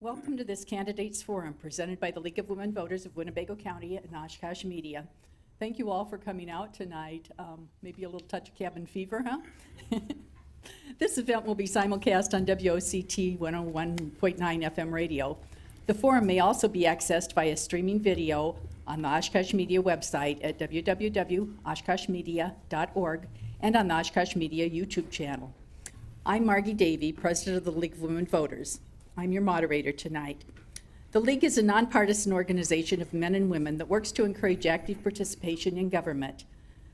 Welcome to this Candidates Forum presented by the League of Women Voters of Winnebago County and Oshkosh Media. Thank you all for coming out tonight. Maybe a little touch of cabin fever, huh? This event will be simulcast on WOCT 101.9 FM radio. The forum may also be accessed via streaming video on the Oshkosh Media website at www.oshkoshmedia.org and on the Oshkosh Media YouTube channel. I'm Margie Davey, President of the League of Women Voters. I'm your moderator tonight. The League is a nonpartisan organization of men and women that works to encourage active participation in government.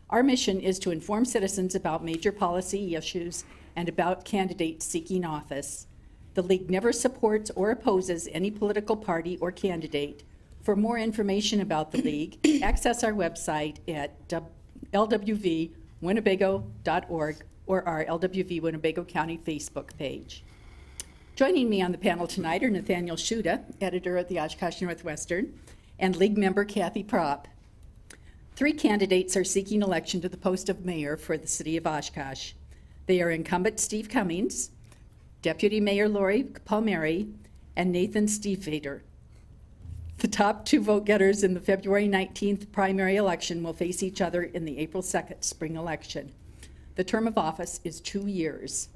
Our mission is to inform citizens about major policy issues and about candidates seeking office. The League never supports or opposes any political party or candidate. For more information about the League, access our website at lwvwinnebago.org or our LWV Winnebago County Facebook page. Joining me on the panel tonight are Nathaniel Shuda, editor at the Oshkosh Northwestern, and League member Kathy Propp. 3 candidates are seeking election to the post of mayor for the City of Oshkosh. They are incumbent Steve Cummings, Deputy Mayor Lori Palmeri, and Nathan Stiefvater. The top 2 vote getters in the February 19th primary election will face each other in the April 2nd spring election. The term of office is 2 years.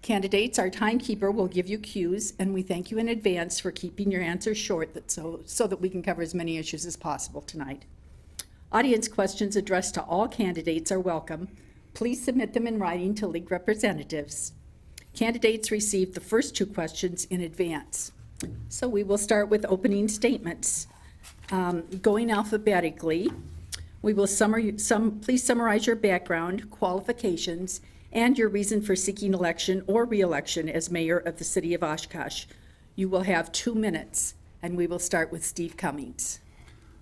Candidates, our timekeeper will give you cues, and we thank you in advance for keeping your answers short so that we can cover as many issues as possible tonight. Audience questions addressed to all candidates are welcome. Please submit them in writing to League representatives. Candidates receive the first 2 questions in advance. So we will start with opening statements. Going alphabetically, we will please summarize your background, qualifications, and your reason for seeking election or re-election as mayor of the City of Oshkosh. You will have 2 minutes, and we will start with Steve Cummings.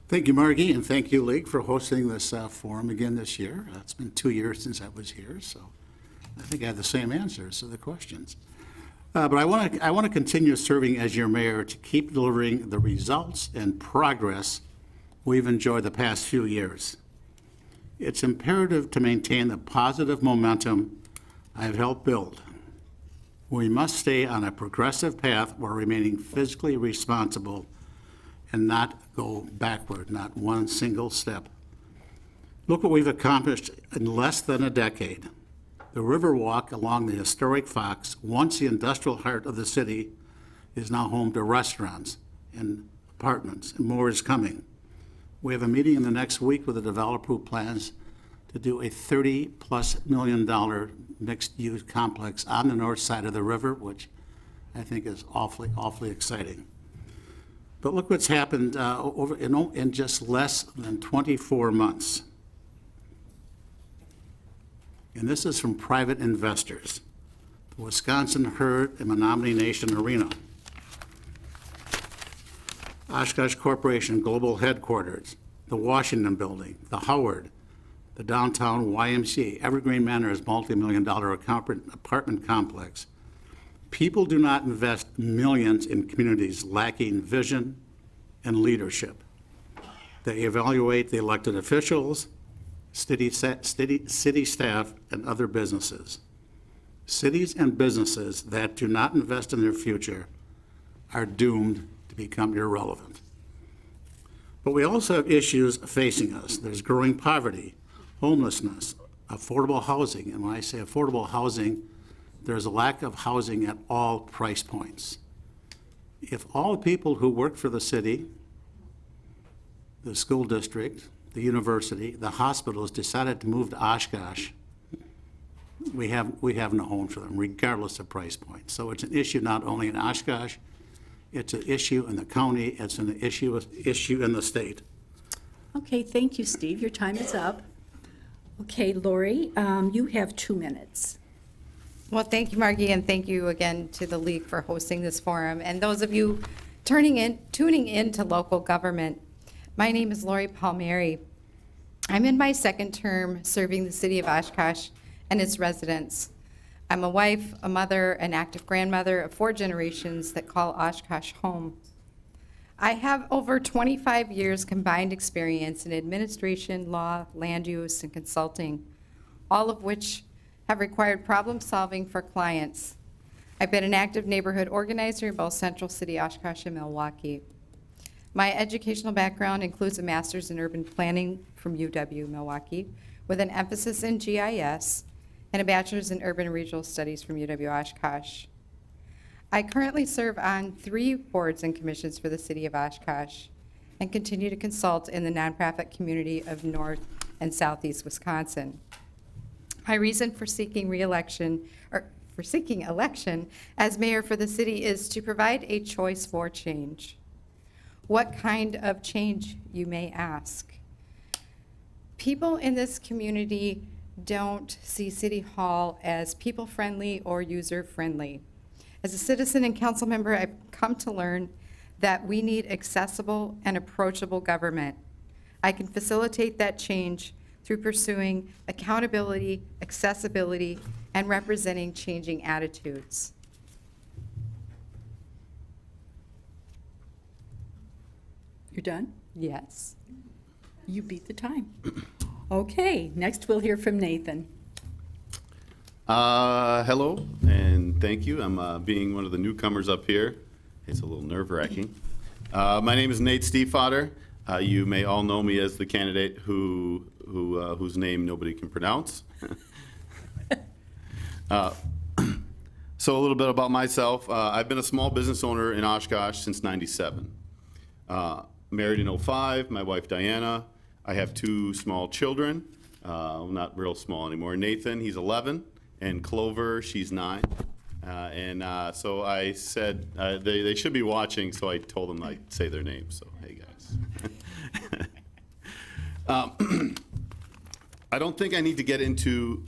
Thank you, Margie, and thank you, League, for hosting this forum again this year. It's been 2 years since I was here, so I think I have the same answers to the questions. But I want to continue serving as your mayor to keep delivering the results and progress we've enjoyed the past few years. It's imperative to maintain the positive momentum I've helped build. We must stay on a progressive path while remaining fiscally responsible and not go backward, not one single step. Look what we've accomplished in less than a decade. The Riverwalk along the historic Fox, once the industrial heart of the city, is now home to restaurants and apartments, and more is coming. We have a meeting in the next week with a developer who plans to do a $30+ million mixed-use complex on the north side of the river, which I think is awfully exciting. But look what's happened in just less than 24 months. And this is from private investors. The Wisconsin Herd and Menominee Nation Arena, Oshkosh Corporation Global Headquarters, the Washington Building, the Howard, the downtown YMCA, Evergreen Manor's multi-million-dollar apartment complex. People do not invest millions in communities lacking vision and leadership. They evaluate the elected officials, city staff, and other businesses. Cities and businesses that do not invest in their future are doomed to become irrelevant. But we also have issues facing us. There's growing poverty, homelessness, affordable housing. And when I say affordable housing, there's a lack of housing at all price points. If all the people who work for the city, the school district, the university, the hospitals decided to move to Oshkosh, we have no home for them, regardless of price point. So it's an issue not only in Oshkosh, it's an issue in the county, it's an issue in the state. Okay, thank you, Steve. Your time is up. Okay, Lori, you have 2 minutes. Well, thank you, Margie, and thank you again to the League for hosting this forum. And those of you tuning in to local government, my name is Lori Palmieri. I'm in my 2nd term serving the City of Oshkosh and its residents. I'm a wife, a mother, an active grandmother of 4 generations that call Oshkosh home. I have over 25 years combined experience in administration, law, land use, and consulting, all of which have required problem solving for clients. I've been an active neighborhood organizer in both Central City, Oshkosh, and Milwaukee. My educational background includes a master's in urban planning from UW Milwaukee with an emphasis in GIS and a bachelor's in urban and regional studies from UW Oshkosh. I currently serve on 3 boards and commissions for the City of Oshkosh and continue to consult in the nonprofit community of North and Southeast Wisconsin. My reason for seeking election as mayor for the city is to provide a choice for change. What kind of change, you may ask? People in this community don't see City Hall as people-friendly or user-friendly. As a citizen and council member, I've come to learn that we need accessible and approachable government. I can facilitate that change through pursuing accountability, accessibility, and representing changing attitudes. You're done? Yes. You beat the time. Okay, next we'll hear from Nathan. Hello, and thank you. I'm being one of the newcomers up here. It's a little nerve-wracking. My name is Nate Stiefvater. You may all know me as the candidate whose name nobody can pronounce. So a little bit about myself. I've been a small business owner in Oshkosh since '97. Married in '05, my wife Diana. I have 2 small children, not real small anymore. Nathan, he's 11, and Clover, she's 9. So I said, they should be watching, so I told them I'd say their names, so hey guys. I don't think I need to get into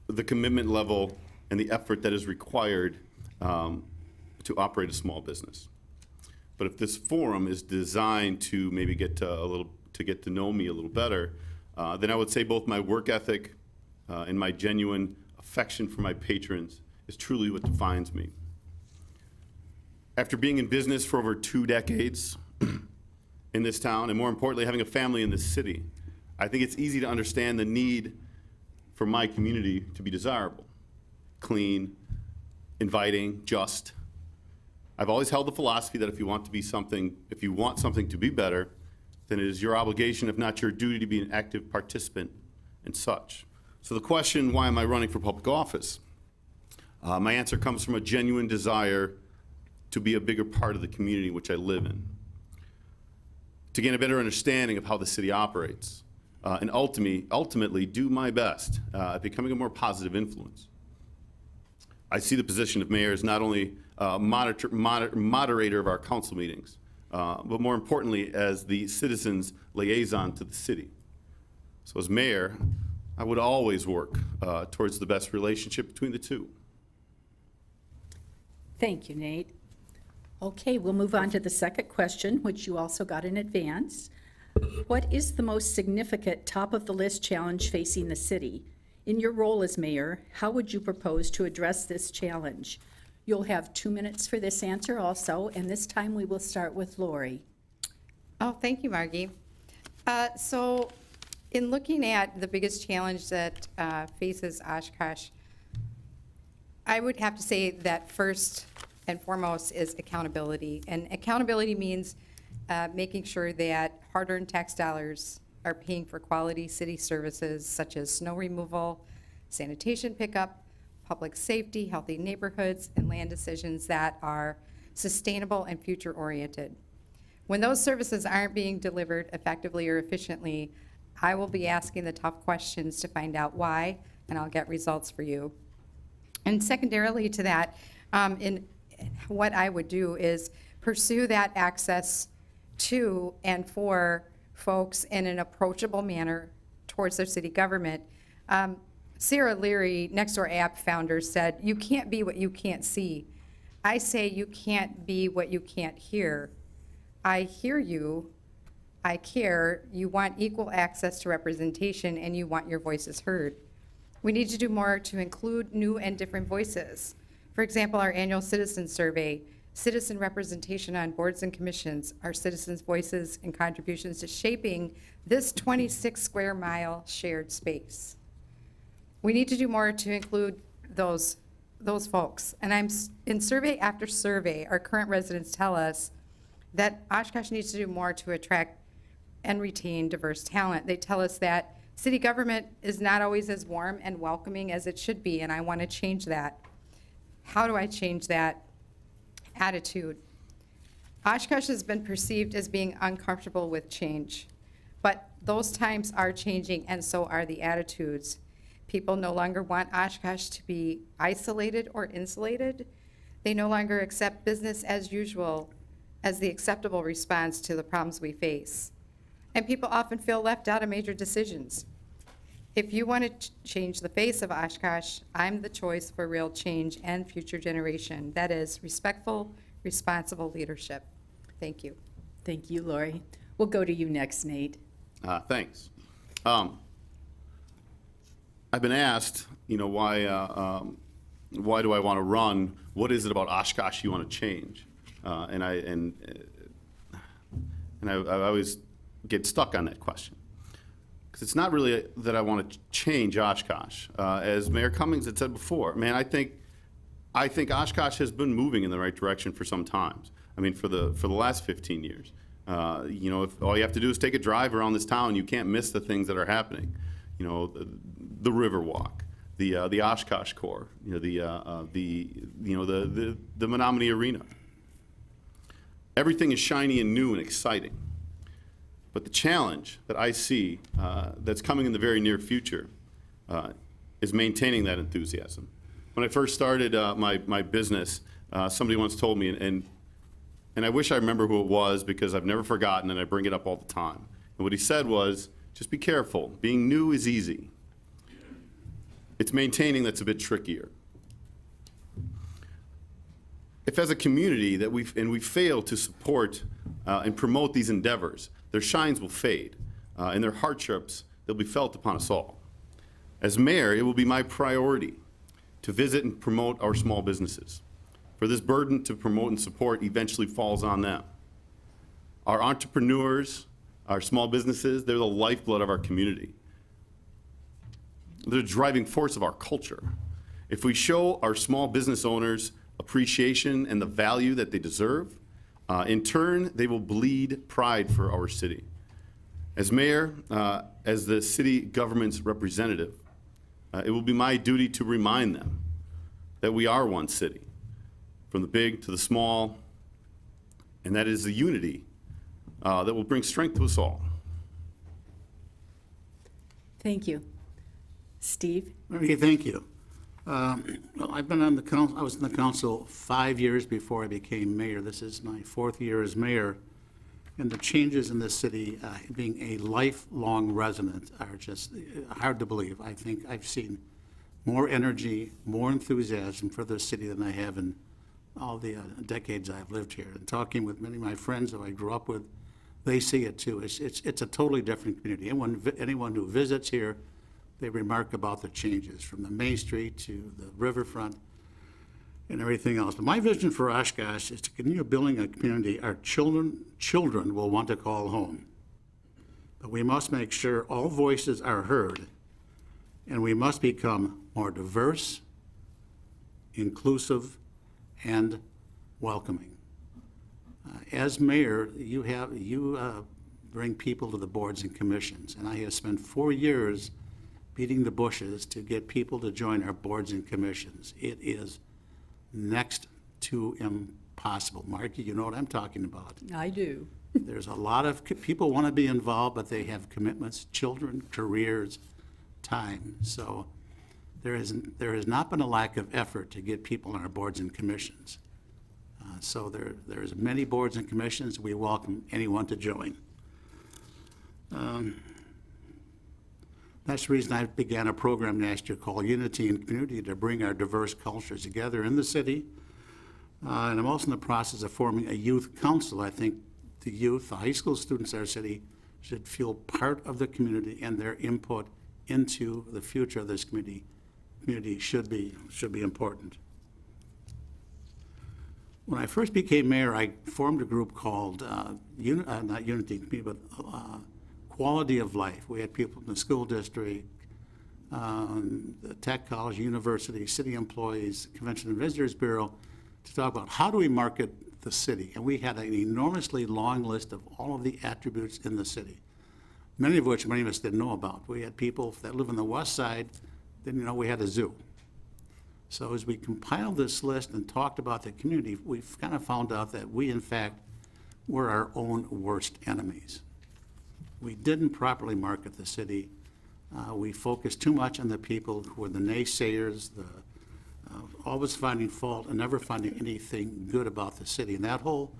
the commitment level and the effort that is required to operate a small business. But if this forum is designed to maybe get to know me a little better, then I would say both my work ethic and my genuine affection for my patrons is truly what defines me. After being in business for over 2 decades in this town, and more importantly, having a family in this city, I think it's easy to understand the need for my community to be desirable, clean, inviting, just. I've always held the philosophy that if you want something to be better, then it is your obligation, if not your duty, to be an active participant and such. So the question, why am I running for public office? My answer comes from a genuine desire to be a bigger part of the community in which I live in, to gain a better understanding of how the city operates, and ultimately do my best at becoming a more positive influence. I see the position of mayor as not only moderator of our council meetings, but more importantly, as the citizens' liaison to the city. So as mayor, I would always work towards the best relationship between the two. Thank you, Nate. Okay, we'll move on to the second question, which you also got in advance. What is the most significant top-of-the-list challenge facing the city? In your role as mayor, how would you propose to address this challenge? You'll have 2 minutes for this answer also, and this time we will start with Lori. Oh, thank you, Margie. So in looking at the biggest challenge that faces Oshkosh, I would have to say that first and foremost is accountability. And accountability means making sure that hard-earned tax dollars are paying for quality city services such as snow removal, sanitation pickup, public safety, healthy neighborhoods, and land decisions that are sustainable and future-oriented. When those services aren't being delivered effectively or efficiently, I will be asking the tough questions to find out why, and I'll get results for you. And secondarily to that, what I would do is pursue that access to and for folks in an approachable manner towards their city government. Sarah Leary, Nextdoor app founder, said, "You can't be what you can't see." I say you can't be what you can't hear. I hear you, I care, you want equal access to representation, and you want your voices heard. We need to do more to include new and different voices. For example, our annual citizen survey, citizen representation on boards and commissions, our citizens' voices and contributions to shaping this 26 square mile shared space. We need to do more to include those those folks. And in survey after survey, our current residents tell us that Oshkosh needs to do more to attract and retain diverse talent. They tell us that city government is not always as warm and welcoming as it should be, and I want to change that. How do I change that attitude? Oshkosh has been perceived as being uncomfortable with change, but those times are changing, and so are the attitudes. People no longer want Oshkosh to be isolated or insulated. They no longer accept business as usual as the acceptable response to the problems we face. And people often feel left out of major decisions. If you want to change the face of Oshkosh, I'm the choice for real change and future generation. That is respectful, responsible leadership. Thank you. Thank you, Lori. We'll go to you next, Nate. Thanks. I've been asked, why do I want to run? What is it about Oshkosh you want to change? And I always get stuck on that question. Because it's not really that I want to change Oshkosh. As Mayor Cummings had said before, man, I think Oshkosh has been moving in the right direction for some time. I mean, for the last 15 years. If all you have to do is take a drive around this town, you can't miss the things that are happening. The Riverwalk, the Oshkosh Corps, the Menominee Arena. Everything is shiny and new and exciting. But the challenge that I see that's coming in the very near future is maintaining that enthusiasm. When I first started my business, somebody once told me, and I wish I remember who it was because I've never forgotten and I bring it up all the time. And what he said was, just be careful. Being new is easy. It's maintaining that's a bit trickier. If as a community that we fail to support and promote these endeavors, their shines will fade and their hardships, they'll be felt upon us all. As mayor, it will be my priority to visit and promote our small businesses. For this burden to promote and support eventually falls on them. Our entrepreneurs, our small businesses, they're the lifeblood of our community. They're the driving force of our culture. If we show our small business owners appreciation and the value that they deserve, in turn, they will bleed pride for our city. As mayor, as the city government's representative, it will be my duty to remind them that we are one city, from the big to the small, and that is the unity that will bring strength to us all. Thank you. Steve? Okay, thank you. Well, I've been on the council, I was in the council 5 years before I became mayor. This is my 4th year as mayor. And the changes in this city, being a lifelong resident, are just hard to believe. I think I've seen more energy, more enthusiasm for this city than I have in all the decades I've lived here. And talking with many of my friends who I grew up with, they see it too. It's a totally different community. Anyone who visits here, they remark about the changes from the Main Street to the riverfront and everything else. But my vision for Oshkosh is to continue building a community our children will want to call home. But we must make sure all voices are heard, and we must become more diverse, inclusive, and welcoming. As mayor, you bring people to the boards and commissions, and I have spent 4 years beating the bushes to get people to join our boards and commissions. It is next to impossible. Marky, you know what I'm talking about. I do. There's a lot of people want to be involved, but they have commitments, children, careers, time. So there has not been a lack of effort to get people on our boards and commissions. So there's many boards and commissions. We welcome anyone to join. That's the reason I began a program last year called Unity and Community, to bring our diverse cultures together in the city. And I'm also in the process of forming a youth council. I think the youth, the high school students in our city, should feel part of the community, and their input into the future of this community should be important. When I first became mayor, I formed a group called, not Unity, but Quality of Life. We had people from the school district, the Tech College, University, city employees, Convention and Visitors Bureau, to talk about how do we market the city. And we had an enormously long list of all of the attributes in the city, many of which many of us didn't know about. We had people that live on the west side, didn't know we had a zoo. So as we compiled this list and talked about the community, we've kind of found out that we, in fact, were our own worst enemies. We didn't properly market the city. We focused too much on the people who were the naysayers, always finding fault and never finding anything good about the city. And that whole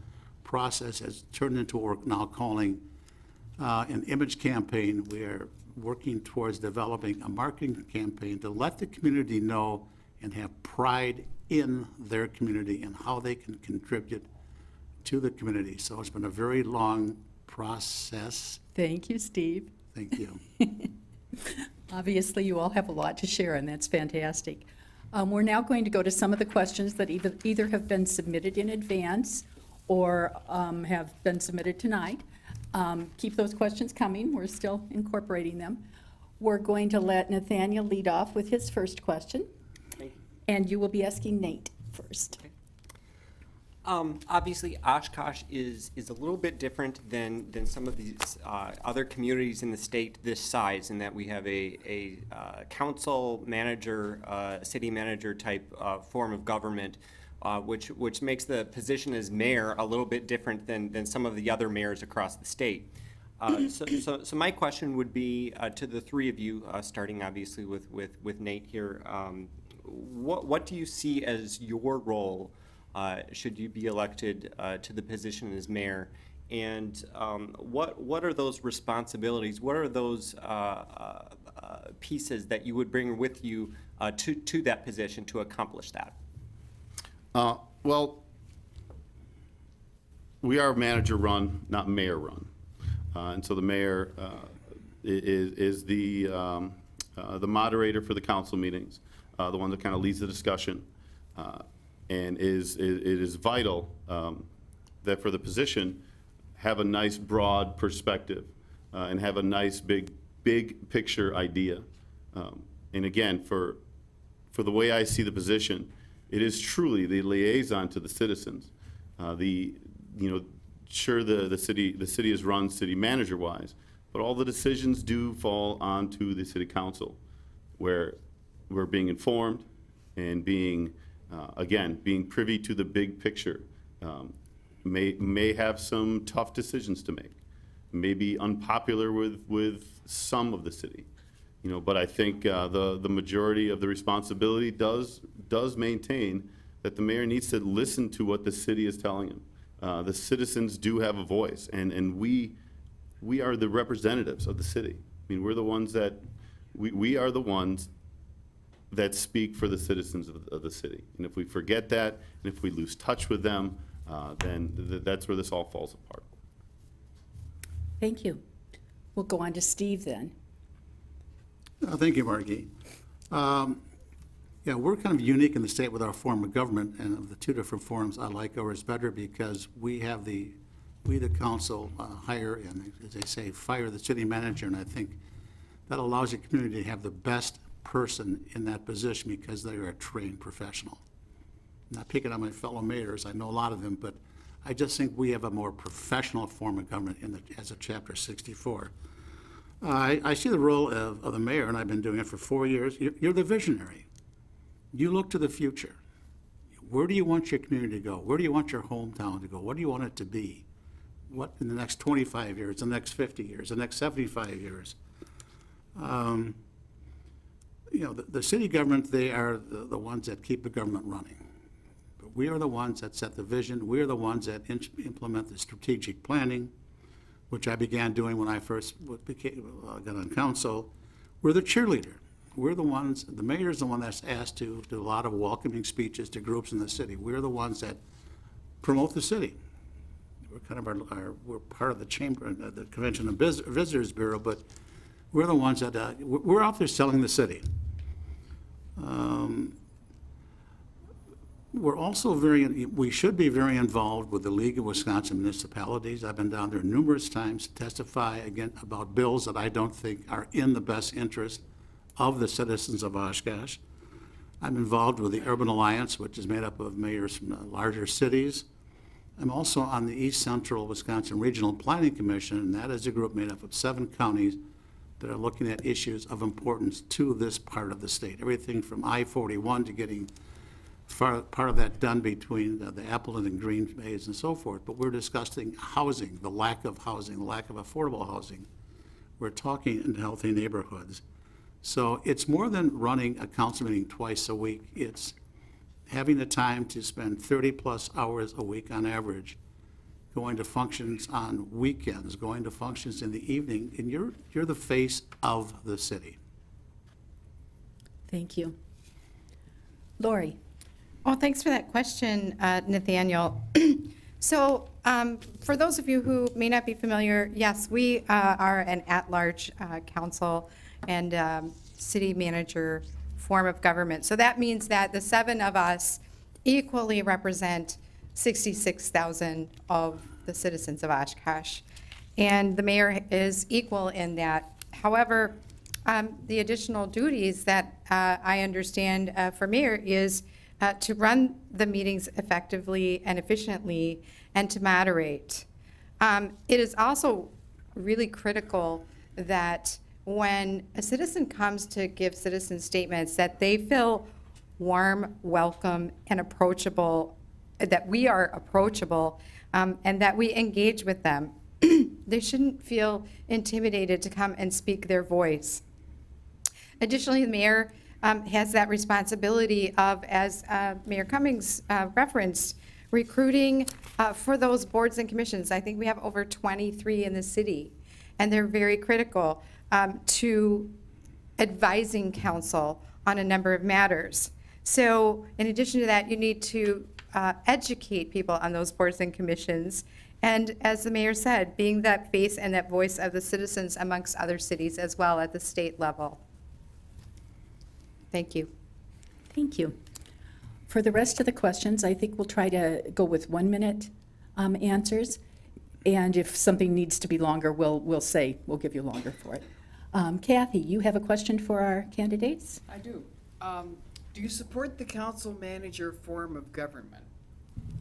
process has turned into what we're now calling an image campaign. We are working towards developing a marketing campaign to let the community know and have pride in their community and how they can contribute to the community. So it's been a very long process. Thank you, Steve. Thank you. Obviously, you all have a lot to share, and that's fantastic. We're now going to go to some of the questions that either have been submitted in advance or have been submitted tonight. Keep those questions coming. We're still incorporating them. We're going to let Nathaniel lead off with his first question. And you will be asking Nate first. Obviously, Oshkosh is a little bit different than some of these other communities in the state this size, in that we have a council manager, city manager type form of government, which makes the position as mayor a little bit different than some of the other mayors across the state. So my question would be to the three of you, starting obviously with Nate here. What do you see as your role should you be elected to the position as mayor? And what are those responsibilities? What are those pieces that you would bring with you to that position to accomplish that? Well, we are manager-run, not mayor-run. And so the mayor is the moderator for the council meetings, the one that kind of leads the discussion. And it is vital that for the position, have a nice broad perspective and have a nice big picture idea. And again, for the way I see the position, it is truly the liaison to the citizens. Sure, the city is run city manager wise, but all the decisions do fall onto the city council, where we're being informed and being privy to the big picture. May have some tough decisions to make, may be unpopular with some of the city, but I think the majority of the responsibility does maintain that the mayor needs to listen to what the city is telling him. The citizens do have a voice, and we are the representatives of the city. I mean, we're the ones that we are the ones that speak for the citizens of the city. And if we forget that, and if we lose touch with them, then that's where this all falls apart. Thank you. We'll go on to Steve then. Thank you, Margie. Yeah, we're kind of unique in the state with our form of government, and of the two different forms, I like ours better because we have the council hire and, as they say, fire the city manager, and I think that allows the community to have the best person in that position because they are a trained professional. I'm not picking on my fellow mayors, I know a lot of them, but I just think we have a more professional form of government as a Chapter 64. I see the role of the mayor, and I've been doing it for 4 years. You're the visionary. You look to the future. Where do you want your community to go? Where do you want your hometown to go? What do you want it to be? What in the next 25 years, the next 50 years, the next 75 years? The city government, they are the ones that keep the government running. But we are the ones that set the vision. We are the ones that implement the strategic planning, which I began doing when I first got on council. We're the cheerleader. We're the ones, the mayor's the one that's asked to do a lot of welcoming speeches to groups in the city. We're the ones that promote the city. We're kind of we're part of the chamber, the Convention and Visitors Bureau, but we're the ones that, we're out there selling the city. We're also we should be very involved with the League of Wisconsin Municipalities. I've been down there numerous times to testify again about bills that I don't think are in the best interest of the citizens of Oshkosh. I'm involved with the Urban Alliance, which is made up of mayors from the larger cities. I'm also on the East Central Wisconsin Regional Planning Commission, and that is a group made up of 7 counties that are looking at issues of importance to this part of the state. Everything from I-41 to getting part of that done between the Appleton and Green Bays and so forth. But we're discussing housing, the lack of housing, the lack of affordable housing. We're talking in healthy neighborhoods. So it's more than running a council meeting twice a week. It's having the time to spend 30-plus hours a week on average, going to functions on weekends, going to functions in the evening, and you're the face of the city. Thank you. Lori? Well, thanks for that question, Nathaniel. So for those of you who may not be familiar, yes, we are an at-large council and city manager form of government. So that means that the 7 of us equally represent 66,000 of the citizens of Oshkosh. And the mayor is equal in that. However, the additional duties that I understand for mayor is to run the meetings effectively and efficiently and to moderate. It is also really critical that when a citizen comes to give citizen statements, that they feel warm, welcome, and approachable, that we are approachable, and that we engage with them. They shouldn't feel intimidated to come and speak their voice. Additionally, the mayor has that responsibility of, as Mayor Cummings referenced, recruiting for those boards and commissions. I think we have over 23 in the city, and they're very critical to advising council on a number of matters. So in addition to that, you need to educate people on those boards and commissions. And as the mayor said, being that face and that voice of the citizens amongst other cities as well at the state level. Thank you. Thank you. For the rest of the questions, I think we'll try to go with 1-minute answers. And if something needs to be longer, we'll give you longer for it. Kathy, you have a question for our candidates? I do. Do you support the council manager form of government?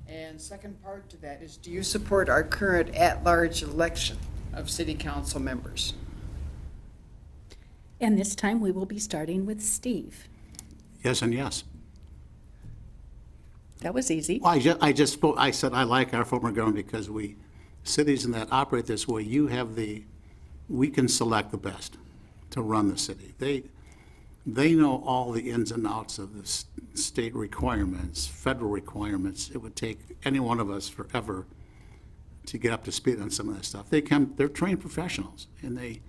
And second part to that is, do you support our current at-large election of city council members? And this time we will be starting with Steve. Yes and yes. That was easy. Well, I said I like our form of government because cities that operate this way, we can select the best to run the city. They know all the ins and outs of the state requirements, federal requirements. It would take any one of us forever to get up to speed on some of that stuff. They're trained professionals, and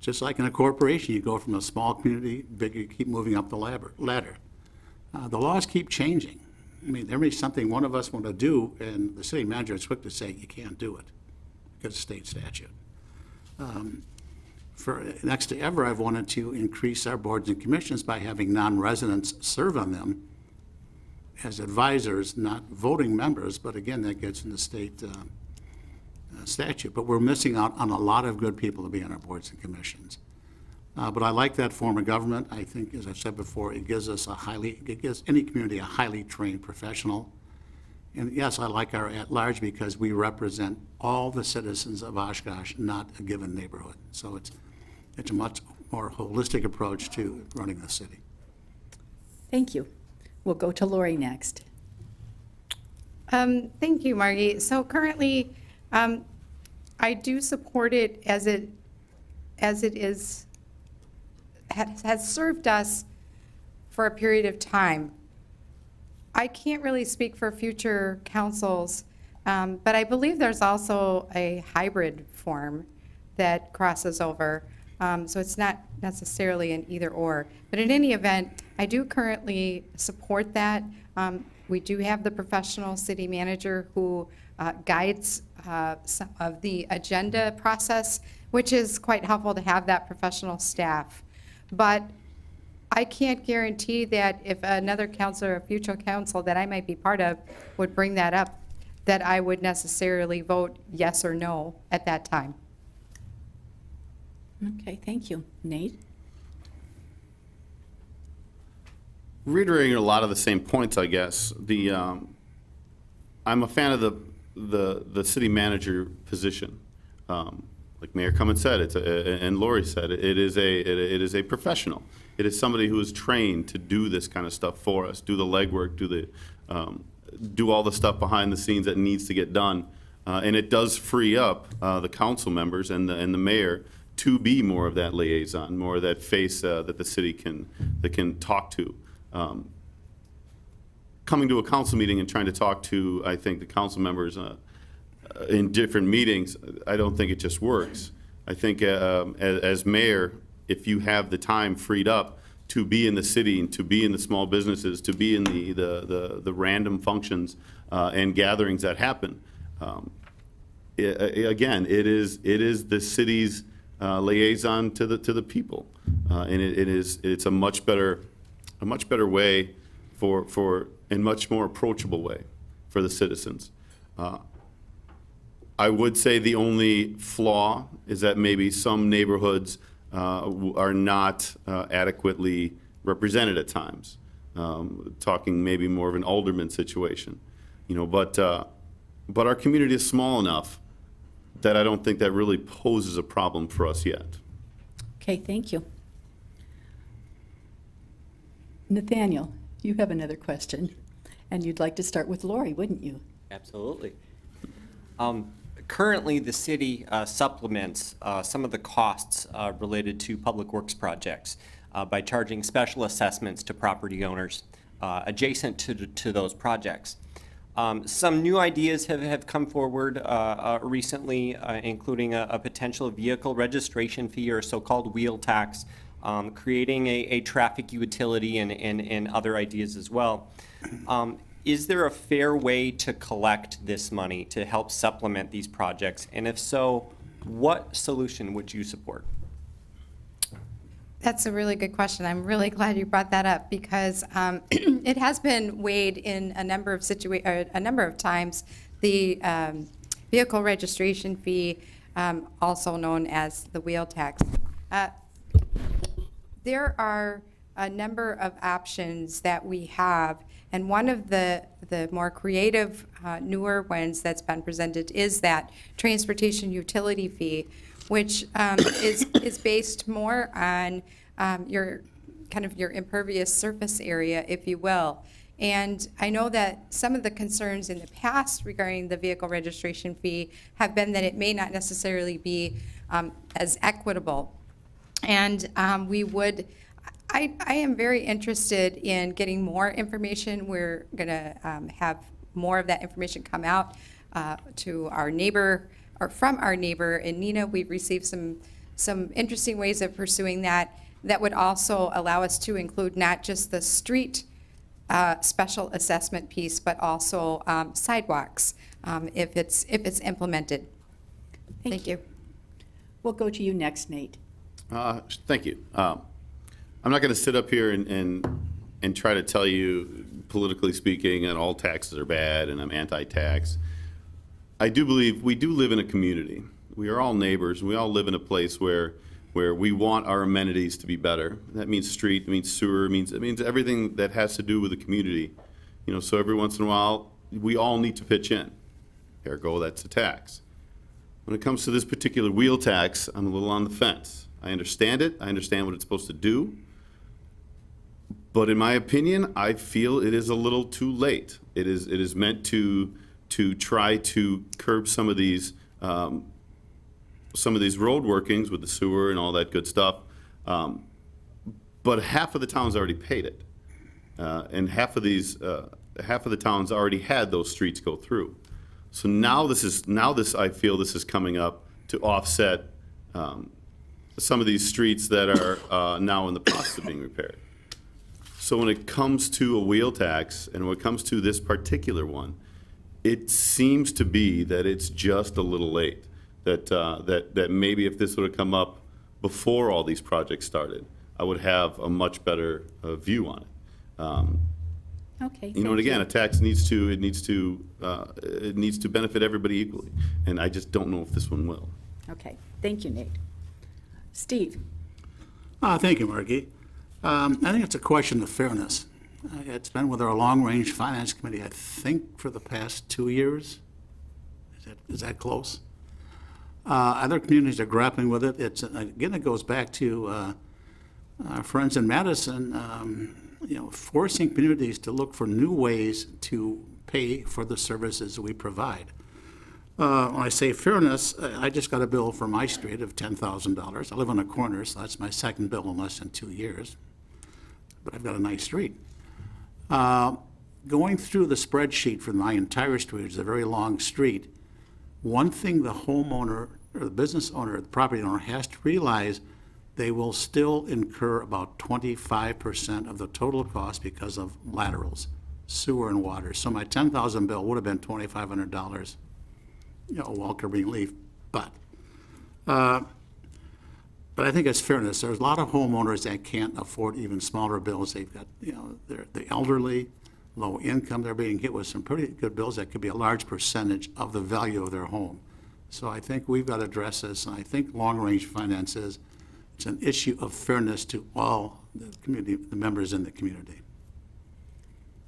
just like in a corporation, you go from a small community, big, you keep moving up the ladder. The laws keep changing. I mean, there may be something one of us want to do, and the city manager is quick to say, you can't do it because of state statute. For next to ever, I've wanted to increase our boards and commissions by having non-residents serve on them as advisors, not voting members, but again, that gets into state statute. But we're missing out on a lot of good people to be on our boards and commissions. But I like that form of government. I think, as I've said before, it gives any community a highly trained professional. And yes, I like our at-large because we represent all the citizens of Oshkosh, not a given neighborhood. So it's a much more holistic approach to running the city. Thank you. We'll go to Lori next. Thank you, Margie. So currently, I do support it as it is has served us for a period of time. I can't really speak for future councils, but I believe there's also a hybrid form that crosses over. So it's not necessarily an either or. But in any event, I do currently support that. We do have the professional city manager who guides some of the agenda process, which is quite helpful to have that professional staff. But I can't guarantee that if another council or a future council that I might be part of would bring that up, that I would necessarily vote yes or no at that time. Okay, thank you. Nate? reiterating a lot of the same points, I guess. I'm a fan of the city manager position. Like Mayor Cummings said, and Lori said, it is a professional. It is somebody who is trained to do this kind of stuff for us, do the legwork, do all the stuff behind the scenes that needs to get done. And it does free up the council members and the mayor to be more of that liaison, more of that face that the city can talk to. Coming to a council meeting and trying to talk to, I think, the council members in different meetings, I don't think it just works. I think as mayor, if you have the time freed up to be in the city and to be in the small businesses, to be in the random functions and gatherings that happen, again, it is the city's liaison to the people, and it's a much better way for and much more approachable way for the citizens. I would say the only flaw is that maybe some neighborhoods are not adequately represented at times. Talking maybe more of an alderman situation, but our community is small enough that I don't think that really poses a problem for us yet. Okay, thank you. Nathaniel, you have another question, and you'd like to start with Lori, wouldn't you? Absolutely. Currently, the city supplements some of the costs related to public works projects by charging special assessments to property owners adjacent to those projects. Some new ideas have come forward recently, including a potential vehicle registration fee or so-called wheel tax, creating a traffic utility and other ideas as well. Is there a fair way to collect this money to help supplement these projects? And if so, what solution would you support? That's a really good question. I'm really glad you brought that up because it has been weighed in a number of times. The vehicle registration fee, also known as the wheel tax. There are a number of options that we have, and one of the more creative, newer ones that's been presented is that transportation utility fee, which is based more on your impervious surface area, if you will. And I know that some of the concerns in the past regarding the vehicle registration fee have been that it may not necessarily be as equitable. And I am very interested in getting more information. We're going to have more of that information come out to our neighbor, or from our neighbor in Neenah. We've received some interesting ways of pursuing that would also allow us to include not just the street special assessment piece, but also sidewalks if it's implemented. Thank you. We'll go to you next, Nate. Thank you. I'm not going to sit up here and try to tell you, politically speaking, that all taxes are bad and I'm anti-tax. I do believe we do live in a community. We are all neighbors. We all live in a place where we want our amenities to be better. That means street, it means sewer, it means everything that has to do with the community. So every once in a while, we all need to pitch in. Ergo, that's a tax. When it comes to this particular wheel tax, I'm a little on the fence. I understand it. I understand what it's supposed to do. But in my opinion, I feel it is a little too late. It is meant to try to curb some of these road workings with the sewer and all that good stuff. But half of the towns already paid it, and half of the towns already had those streets go through. So now I feel this is coming up to offset some of these streets that are now in the process of being repaired. So when it comes to a wheel tax, and when it comes to this particular one, it seems to be that it's just a little late. That maybe if this would have come up before all these projects started, I would have a much better view on it. Okay. And again, a tax needs to benefit everybody equally, and I just don't know if this one will. Okay, thank you, Nate. Steve? Thank you, Margie. I think it's a question of fairness. It's been with our long-range finance committee, I think, for the past 2 years. Is that close? Other communities are grappling with it. Again, it goes back to our friends in Madison, forcing communities to look for new ways to pay for the services we provide. When I say fairness, I just got a bill for my street of $10,000. I live on a corner, so that's my second bill in less than 2 years. But I've got a nice street. Going through the spreadsheet for my entire street, which is a very long street, one thing the homeowner or the business owner, the property owner has to realize, they will still incur about 25% of the total cost because of laterals, sewer and water. So my $10,000 bill would have been $2,500, welcome relief. But I think it's fairness. There's a lot of homeowners that can't afford even smaller bills. They've got, they're the elderly, low income. They're being hit with some pretty good bills that could be a large percentage of the value of their home. So I think we've got to address this. And I think long-range finance it's an issue of fairness to all the community, the members in the community.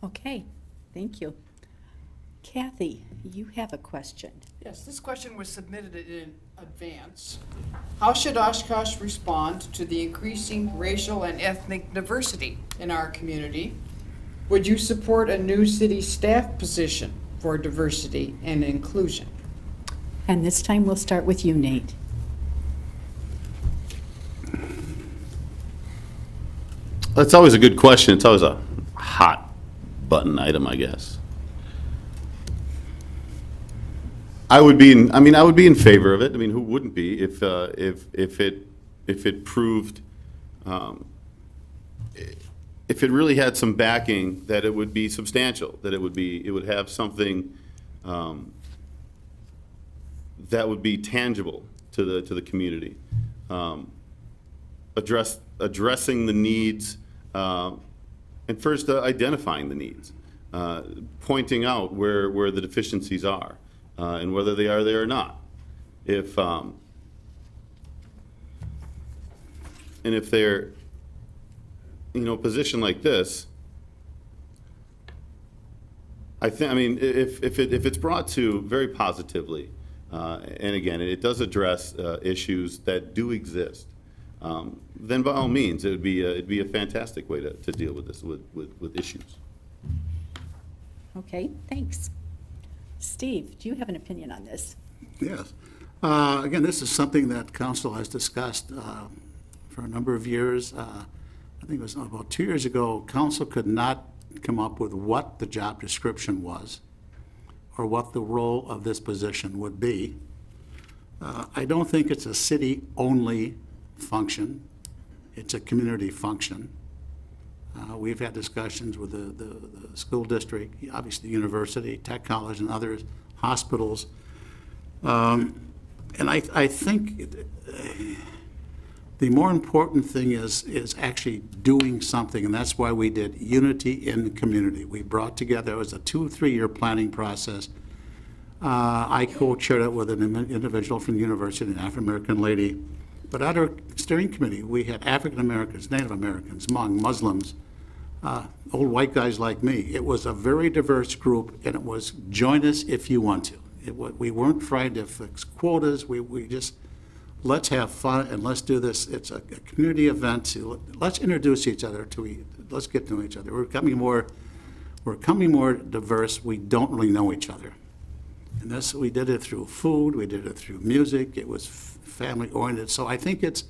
Okay, thank you. Kathy, you have a question. Yes, this question was submitted in advance. How should Oshkosh respond to the increasing racial and ethnic diversity in our community? Would you support a new city staff position for diversity and inclusion? And this time we'll start with you, Nate. That's always a good question. It's always a hot button item, I guess. I would be in favor of it. I mean, who wouldn't be if it proved, if it really had some backing, that it would be substantial, that it would have something that would be tangible to the community, addressing the needs, and first identifying the needs, pointing out where the deficiencies are. And whether they are there or not. And if they're, a position like this, if it's brought to very positively, and again, it does address issues that do exist, then by all means, it'd be a fantastic way to deal with this, with issues. Okay, thanks. Steve, do you have an opinion on this? Yes. Again, this is something that council has discussed for a number of years. I think it was about 2 years ago, council could not come up with what the job description was or what the role of this position would be. I don't think it's a city-only function. It's a community function. We've had discussions with the school district, obviously the university, tech college, and others, hospitals. And I think the more important thing is actually doing something, and that's why we did Unity in the Community. We brought together, it was a 2-3 year planning process. I co-chaired it with an individual from the university, an African-American lady. But at our steering committee, we had African Americans, Native Americans, Hmong, Muslims, old white guys like me. It was a very diverse group, and it was join us if you want to. We weren't trying to fix quotas. We just, let's have fun and let's do this. It's a community event. Let's introduce each other let's get to know each other. We're becoming more diverse. We don't really know each other. And we did it through food. We did it through music. It was family oriented. So I think it's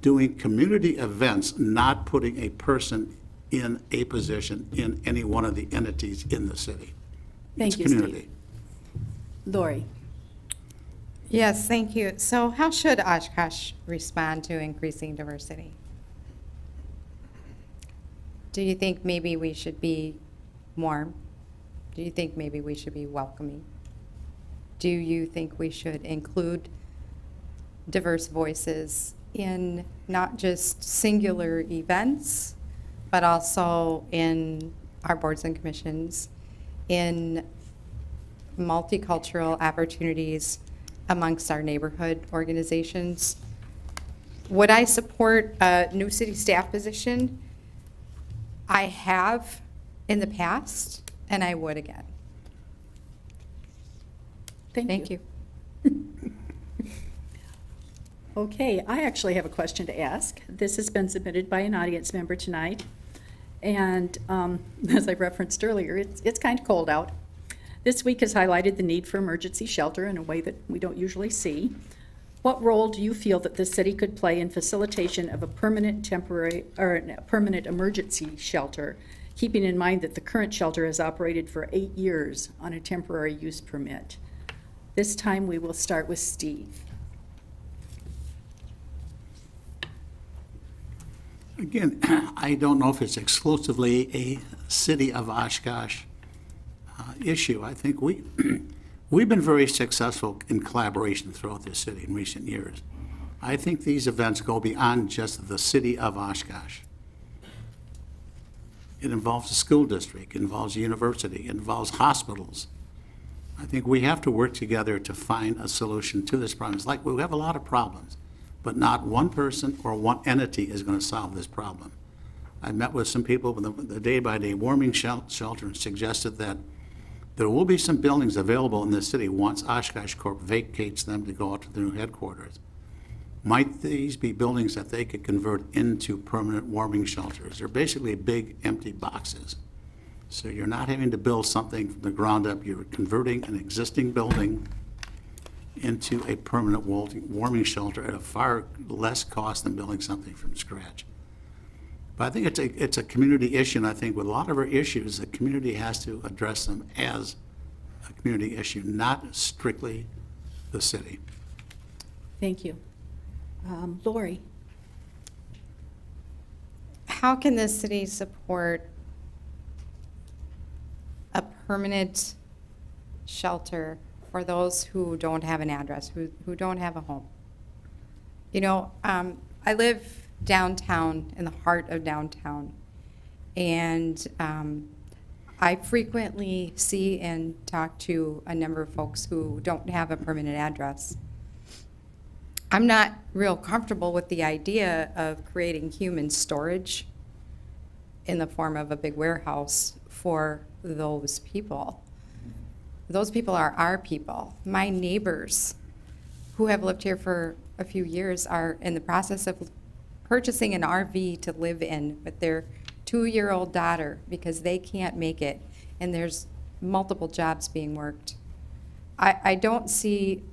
doing community events, not putting a person in a position in any one of the entities in the city. Thank you, It's community. Steve. Lori? Yes, thank you. So how should Oshkosh respond to increasing diversity? Do you think maybe we should be warm? Do you think maybe we should be welcoming? Do you think we should include diverse voices in not just singular events, but also in our boards and commissions, in multicultural opportunities amongst our neighborhood organizations? Would I support a new city staff position? I have in the past, and I would again. Thank you. Okay, I actually have a question to ask. This has been submitted by an audience member tonight. And as I referenced earlier, it's kind of cold out. This week has highlighted the need for emergency shelter in a way that we don't usually see. What role do you feel that the city could play in facilitation of a permanent temporary, or a permanent emergency shelter, keeping in mind that the current shelter has operated for 8 years on a temporary use permit? This time we will start with Steve. Again, I don't know if it's exclusively a City of Oshkosh issue. I think we've been very successful in collaboration throughout this city in recent years. I think these events go beyond just the City of Oshkosh. It involves a school district, it involves a university, it involves hospitals. I think we have to work together to find a solution to this problem. It's like we have a lot of problems, but not one person or one entity is going to solve this problem. I met with some people with the day-by-day warming shelter and suggested that there will be some buildings available in the city once Oshkosh Corp vacates them to go out to the new headquarters. Might these be buildings that they could convert into permanent warming shelters? They're basically big empty boxes. So you're not having to build something from the ground up. You're converting an existing building into a permanent warming shelter at a far less cost than building something from scratch. But I think it's a community issue, and I think with a lot of our issues, the community has to address them as a community issue, not strictly the city. Thank you. Lori? How can the city support a permanent shelter for those who don't have an address, who don't have a home? You know, I live downtown, in the heart of downtown, and I frequently see and talk to a number of folks who don't have a permanent address. I'm not real comfortable with the idea of creating human storage in the form of a big warehouse for those people. Those people are our people. My neighbors who have lived here for a few years are in the process of purchasing an RV to live in with their 2-year-old daughter because they can't make it, and there's multiple jobs being worked. I don't see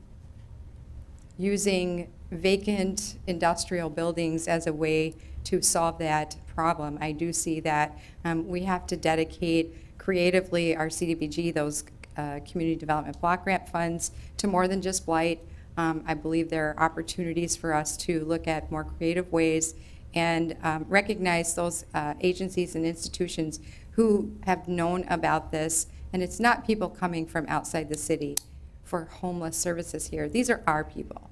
using vacant industrial buildings as a way to solve that problem. I do see that we have to dedicate creatively our CDBG, those community development block grant funds, to more than just blight. I believe there are opportunities for us to look at more creative ways and recognize those agencies and institutions who have known about this. And it's not people coming from outside the city for homeless services here. These are our people.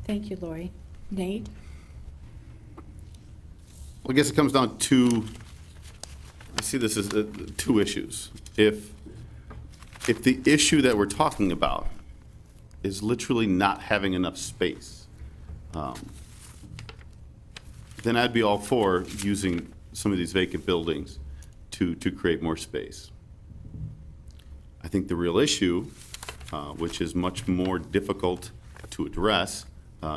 Thank you, Lori. Nate? Well, I guess it comes down to, I see this as two issues. If the issue that we're talking about is literally not having enough space, then I'd be all for using some of these vacant buildings to create more space. I think the real issue, which is much more difficult to address,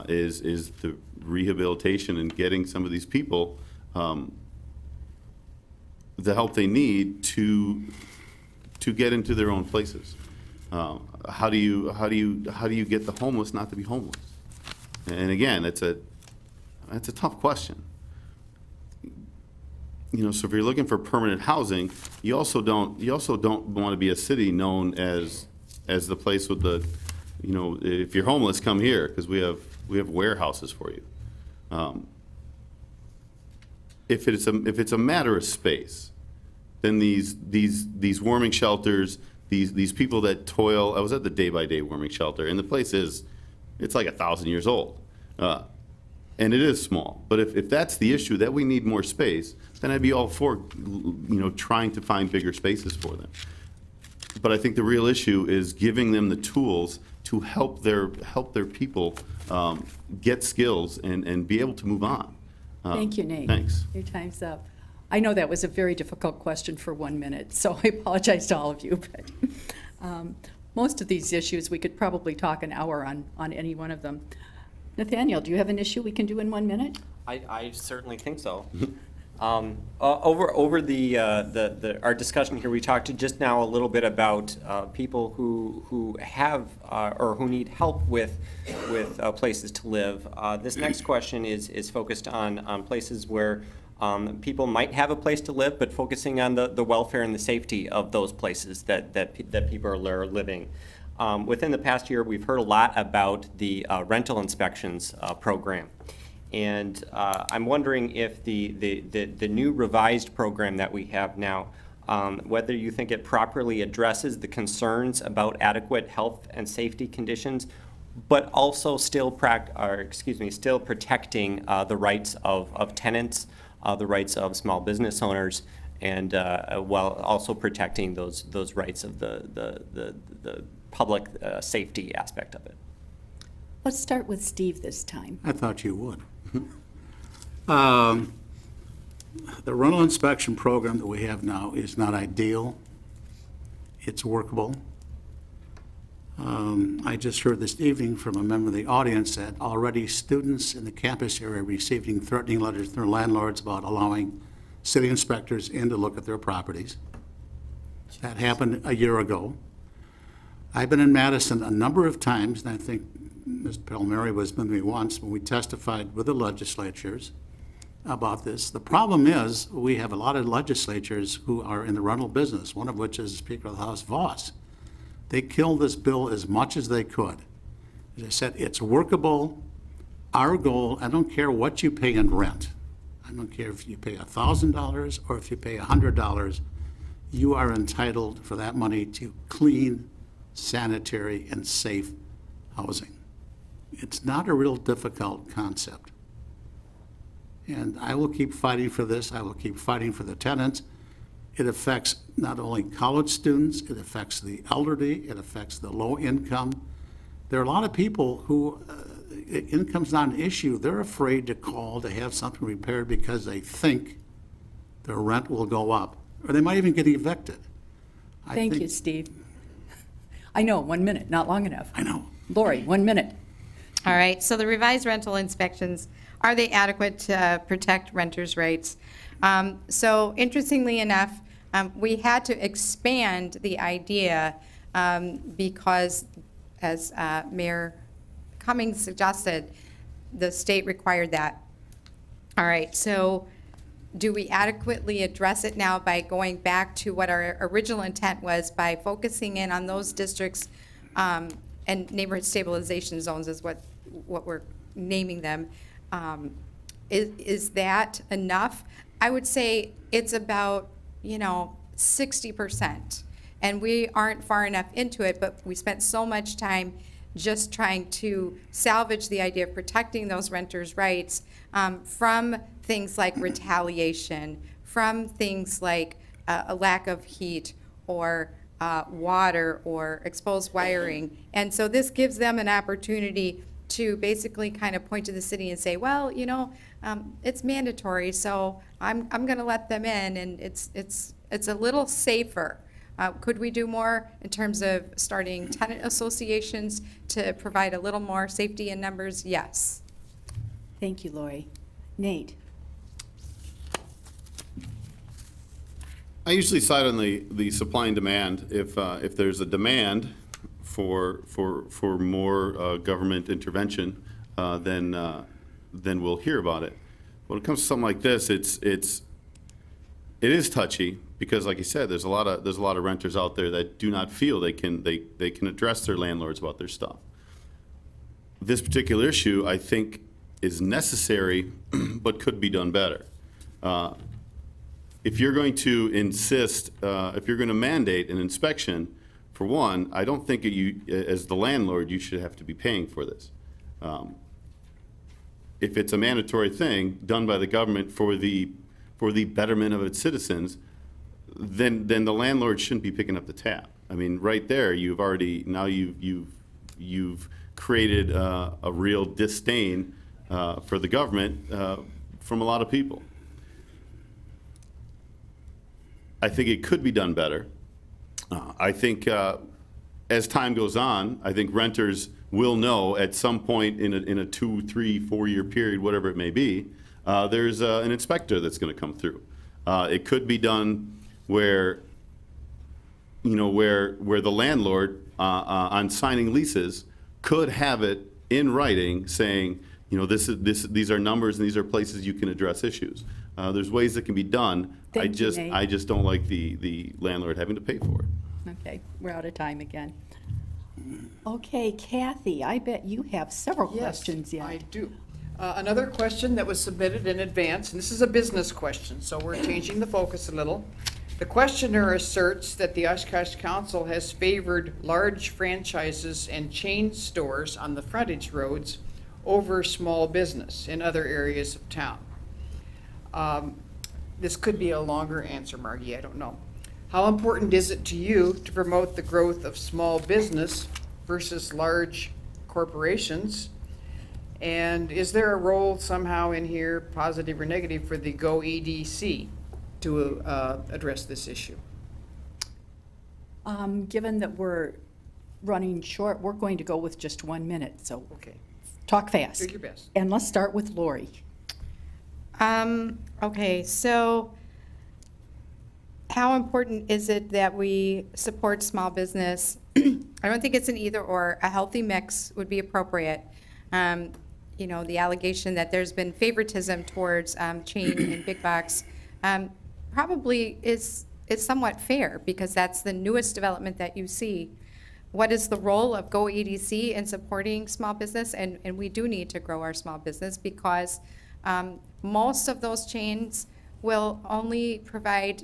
is the rehabilitation and getting some of these people the help they need to get into their own places. How do you get the homeless not to be homeless? And again, that's a tough question. You know, so if you're looking for permanent housing, you also don't want to be a city known as the place with the, you know, if you're homeless, come here because we have warehouses for you. If it's a matter of space, then these warming shelters, these people that toil. I was at the day-by-day warming shelter, and the place it's like 1,000 years old, and it is small. But if that's the issue, that we need more space, then I'd be all for, you know, trying to find bigger spaces for them. But I think the real issue is giving them the tools to help their people get skills and be able to move on. Thank you, Nate. Thanks. Your time's up. I know that was a very difficult question for 1 minute, so I apologize to all of you, but most of these issues, we could probably talk an hour on any one of them. Nathaniel, do you have an issue we can do in 1 minute? I certainly think so. Over our discussion here, we talked just now a little bit about people who have or who need help with places to live. This next question is focused on places where people might have a place to live, but focusing on the welfare and the safety of those places that people are living. Within the past year, we've heard a lot about the rental inspections program. And I'm wondering if the new revised program that we have now, whether you think it properly addresses the concerns about adequate health and safety conditions, but also still still protecting the rights of tenants, the rights of small business owners, and while also protecting those rights of the public safety aspect of it. Let's start with Steve this time. I thought you would. The rental inspection program that we have now is not ideal. It's workable. I just heard this evening from a member of the audience that already students in the campus area are receiving threatening letters from their landlords about allowing city inspectors in to look at their properties. That happened a year ago. I've been in Madison a number of times, and I think Ms. Palmeri was with me once when we testified with the legislatures about this. The problem is we have a lot of legislatures who are in the rental business, one of which is Speaker of the House Voss. They killed this bill as much as they could. As I said, it's workable. Our goal, I don't care what you pay in rent. I don't care if you pay $1,000 or if you pay $100, you are entitled for that money to clean, sanitary, and safe housing. It's not a real difficult concept. And I will keep fighting for this. I will keep fighting for the tenants. It affects not only college students, it affects the elderly, it affects the low income. There are a lot of people who income's not an issue. They're afraid to call to have something repaired because they think their rent will go up, or they might even get evicted. Thank you, Steve. I know, 1 minute, not long enough. I know. Lori, 1 minute. All right, so the revised rental inspections, are they adequate to protect renters' rights? So interestingly enough, we had to expand the idea because, as Mayor Cummings suggested, the state required that. All right, so do we adequately address it now by going back to what our original intent was by focusing in on those districts and neighborhood stabilization zones is what we're naming them. Is that enough? I would say it's about, 60%. And we aren't far enough into it, but we spent so much time just trying to salvage the idea of protecting those renters' rights from things like retaliation, from things like a lack of heat or water or exposed wiring. And so this gives them an opportunity to basically kind of point to the city and say, well, it's mandatory, so I'm going to let them in, and it's a little safer. Could we do more in terms of starting tenant associations to provide a little more safety in numbers? Yes. Thank you, Lori. Nate? I usually side on the supply and demand. If there's a demand for more government intervention, then we'll hear about it. When it comes to something like this, it is touchy because, like you said, there's a lot of renters out there that do not feel they can address their landlords about their stuff. This particular issue, I think, is necessary, but could be done better. If you're going to insist, if you're going to mandate an inspection, for one, I don't think you, as the landlord, you should have to be paying for this. If it's a mandatory thing done by the government for the betterment of its citizens, then the landlord shouldn't be picking up the tab. I mean, right there, you've created a real disdain for the government from a lot of people. I think it could be done better. I think as time goes on, I think renters will know at some point in a 2, 3, 4-year period, whatever it may be, there's an inspector that's going to come through. It could be done where, where the landlord on signing leases could have it in writing saying, these are numbers and these are places you can address issues. There's ways that can be done. Thank you, Nate. I just don't like the landlord having to pay for it. Okay, we're out of time again. Okay, Kathy, I bet you have several questions Yes, I yet. do. Another question that was submitted in advance, and this is a business question, so we're changing the focus a little. The questioner asserts that the Oshkosh Council has favored large franchises and chain stores on the frontage roads over small business in other areas of town. This could be a longer answer, Margie, I don't know. How important is it to you to promote the growth of small business versus large corporations? And is there a role somehow in here, positive or negative, for the Go EDC to address this issue? Given that we're running short, we're going to go with just 1 minute, so Okay, talk fast. do your best. And let's start with Lori. Okay, so how important is it that we support small business? I don't think it's an either or. A healthy mix would be appropriate. The allegation that there's been favoritism towards chain and big box probably is somewhat fair because that's the newest development that you see. What is the role of Go EDC in supporting small business? And we do need to grow our small business because most of those chains will only provide,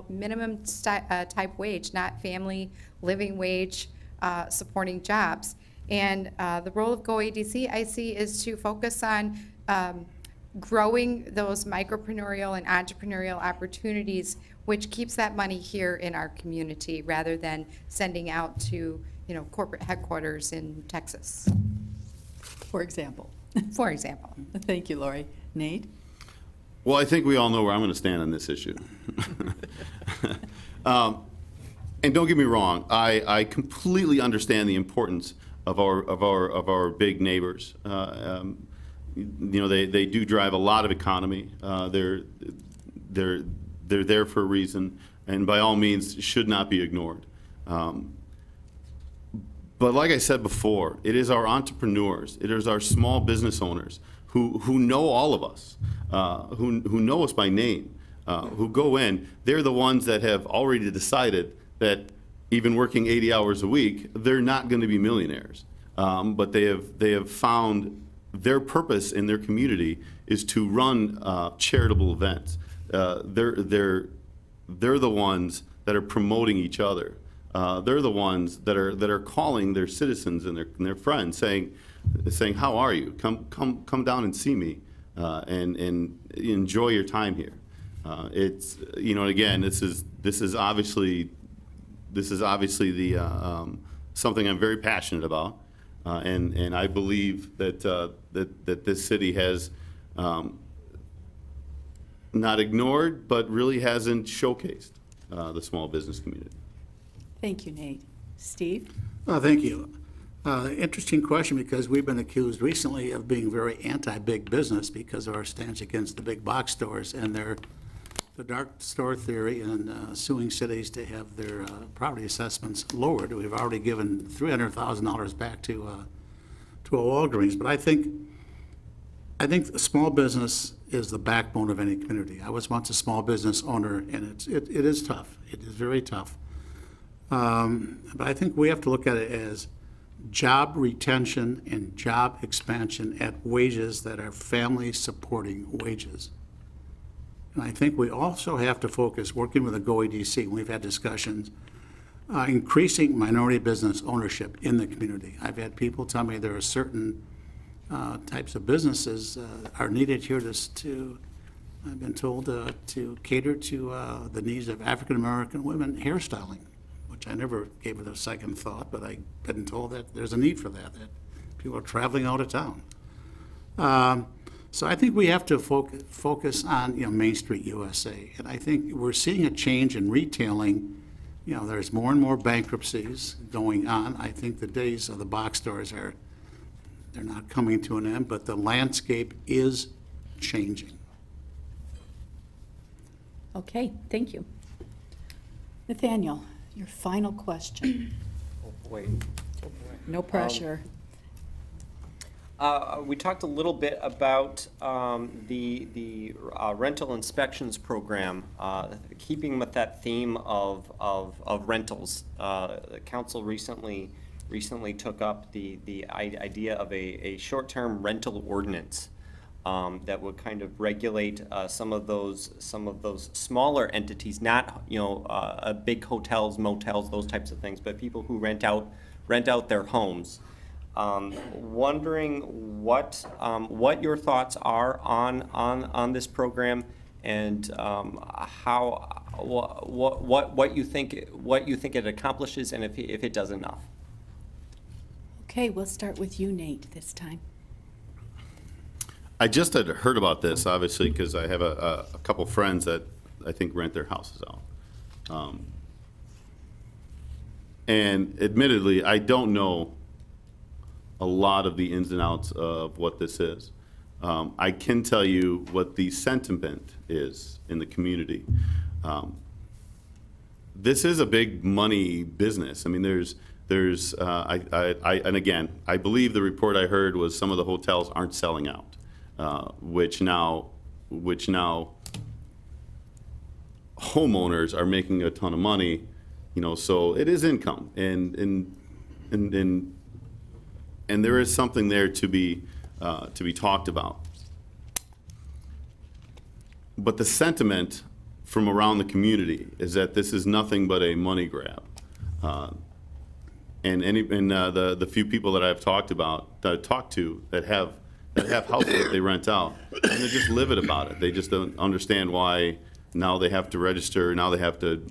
minimum type wage, not family living wage supporting jobs. And the role of Go EDC, I see, is to focus on growing those micropreneurial and entrepreneurial opportunities, which keeps that money here in our community rather than sending out to, corporate headquarters in Texas, For example. for example. Thank you, Lori. Nate? Well, I think we all know where I'm going to stand on this issue. And don't get me wrong, I completely understand the importance of our big neighbors. They do drive a lot of economy. They're there for a reason, and by all means should not be ignored. But like I said before, it is our entrepreneurs, it is our small business owners who know all of us, who know us by name, who go in. They're the ones that have already decided that even working 80 hours a week, they're not going to be millionaires. But they have found their purpose in their community is to run charitable events. They're the ones that are promoting each other. They're the ones that are calling their citizens and their friends, saying, "How are you? Come down and see me, and enjoy your time here." It's again, this is obviously the something I'm very passionate about, and I believe that this city has not ignored, but really hasn't showcased the small business community. Thank you, Nate. Steve? Thank you. Interesting question because we've been accused recently of being very anti-big business because of our stance against the big box stores and the dark store theory and suing cities to have their property assessments lowered. We've already given $300,000 back to a Walgreens, but I think the small business is the backbone of any community. I was once a small business owner, and it is tough. It is very tough. But I think we have to look at it as job retention and job expansion at wages that are family-supporting wages. And I think we also have to focus, working with the Go EDC, we've had discussions, increasing minority business ownership in the community. I've had people tell me there are certain types of businesses are needed here I've been told, to cater to the needs of African-American women hairstyling, which I never gave it a second thought, but I've been told that there's a need for that people are traveling out of town. So I think we have to focus on, Main Street USA. And I think we're seeing a change in retailing. There's more and more bankruptcies going on. I think the days of the box stores they're not coming to an end, but the landscape is changing. Okay, thank you. Nathaniel, your final question. Oh, boy. No pressure. We talked a little bit about the rental inspections program, keeping with that theme of rentals. The council recently took up the idea of a short-term rental ordinance that would kind of regulate some of those smaller entities, not big hotels, motels, those types of things, but people who rent out their homes. Wondering what your thoughts are on this program, and what you think it accomplishes, and if it does enough. Okay, we'll start with you, Nate, this time. I just had heard about this, obviously, because I have a couple friends that I think rent their houses out. And admittedly, I don't know a lot of the ins and outs of what this is. I can tell you what the sentiment is in the community. This is a big money business. I mean, and again, I believe the report I heard was some of the hotels aren't selling out, which now homeowners are making a ton of money, so it is income, and there is something there to be talked about. But the sentiment from around the community is that this is nothing but a money grab. The few people that I've talked to that have houses that they rent out, and they're just livid about it. They just don't understand why now they have to register. Now they have to,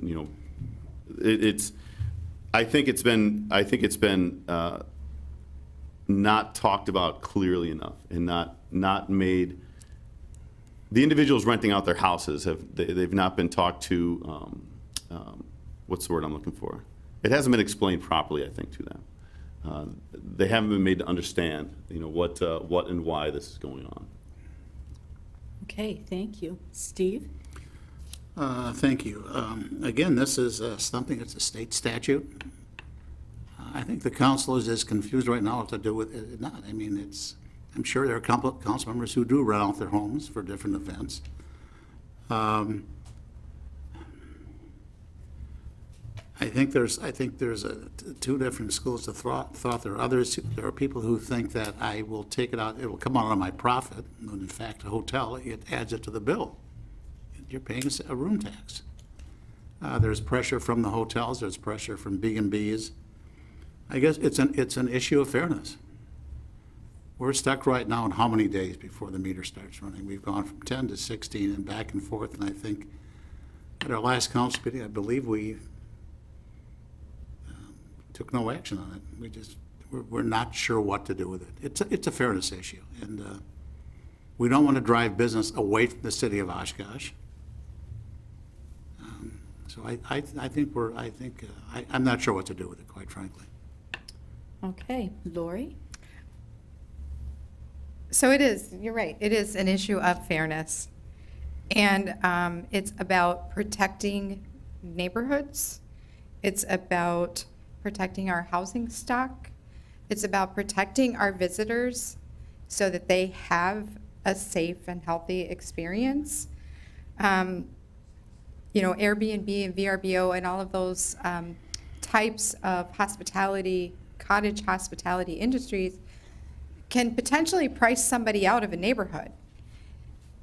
I think it's been not talked about clearly enough, and not made. The individuals renting out their houses they've not been talked to. What's the word I'm looking for? It hasn't been explained properly, I think, to them. They haven't been made to understand, what and why this is going on. Okay, thank you. Steve? Thank you. Again, this is something, it's a state statute. I think the council is as confused right now what to do with it not. I mean, I'm sure there are council members who do rent out their homes for different events. I think there's two different schools of thought. There are people who think that I will take it out, it will come out of my profit, when in fact a hotel, it adds it to the bill. You're paying a room tax. There's pressure from the hotels, there's pressure from B&Bs. I guess it's an issue of fairness. We're stuck right now in how many days before the meter starts running? We've gone from 10 to 16 and back and forth, and I think at our last council meeting, I believe we took no action on it. We're not sure what to do with it. It's a fairness issue, and we don't want to drive business away from the city of Oshkosh. So I'm not sure what to do with it, quite frankly. Okay, Lori? So it is, you're right, it is an issue of fairness. And it's about protecting neighborhoods. It's about protecting our housing stock. It's about protecting our visitors so that they have a safe and healthy experience. Airbnb and VRBO and all of those types of hospitality, cottage hospitality industries can potentially price somebody out of a neighborhood.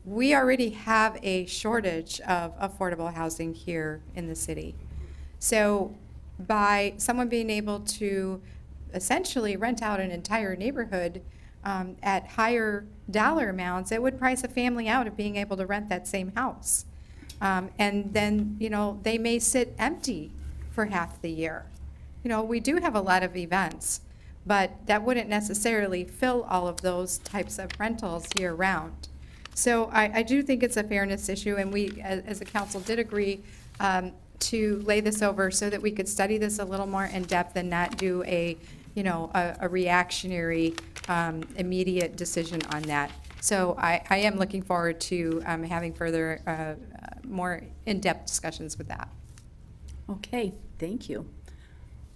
We already have a shortage of affordable housing here in the city. So by someone being able to essentially rent out an entire neighborhood at higher dollar amounts, it would price a family out of being able to rent that same house. And then, they may sit empty for half the year. We do have a lot of events, but that wouldn't necessarily fill all of those types of rentals year-round. So I do think it's a fairness issue, and we, as a council, did agree to lay this over so that we could study this a little more in depth and not do a reactionary, immediate decision on that. So I am looking forward to having further, more in-depth discussions with that. Okay, thank you.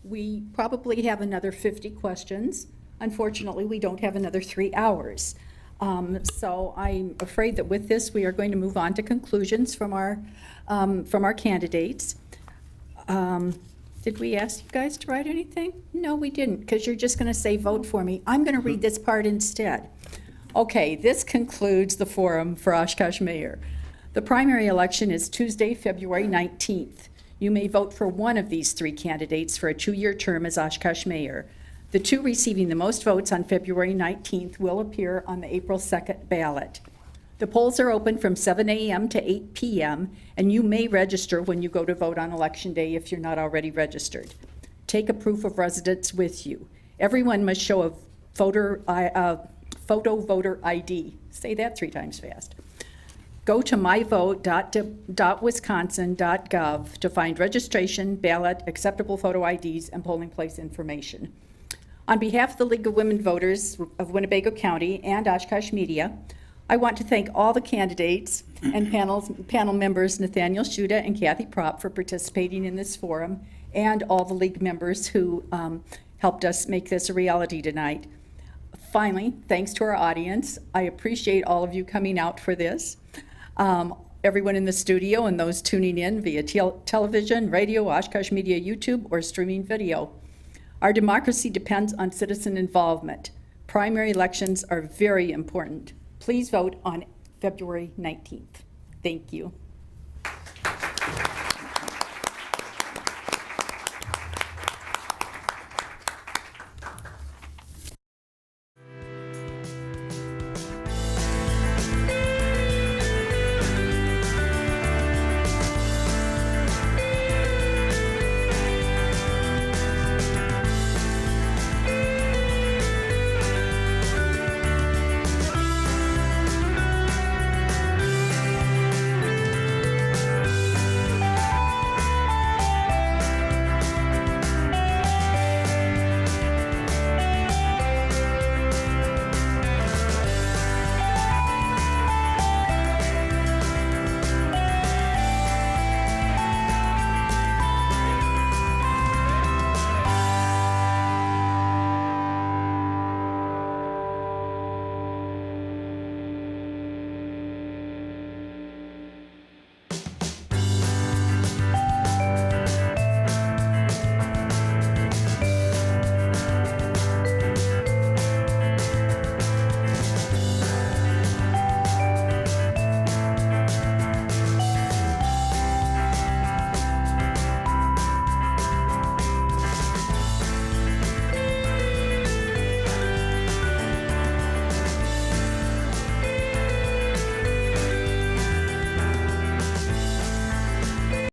We probably have another 50 questions. Unfortunately, we don't have another 3 hours. So I'm afraid that with this, we are going to move on to conclusions from our candidates. Did we ask you guys to write anything? No, we didn't, because you're just going to say vote for me. I'm going to read this part instead. Okay, this concludes the forum for Oshkosh Mayor. The primary election is Tuesday, February 19th. You may vote for one of these 3 candidates for a 2-year term as Oshkosh Mayor. The 2 receiving the most votes on February 19th will appear on the April 2nd ballot. The polls are open from 7 a.m. to 8 p.m., and you may register when you go to vote on Election Day if you're not already registered. Take a proof of residence with you. Everyone must show a photo voter ID. Say that 3 times fast. Go to myvote.wisconsin.gov to find registration, ballot, acceptable photo IDs, and polling place information. On behalf of the League of Women Voters of Winnebago County and Oshkosh Media, I want to thank all the candidates and panel members Nathaniel Shuda and Kathy Propp for participating in this forum, and all the league members who helped us make this a reality tonight. Finally, thanks to our audience. I appreciate all of you coming out for this. Everyone in the studio and those tuning in via television, radio, Oshkosh Media, YouTube, or streaming video. Our democracy depends on citizen involvement. Primary elections are very important. Please vote on February 19th. Thank you.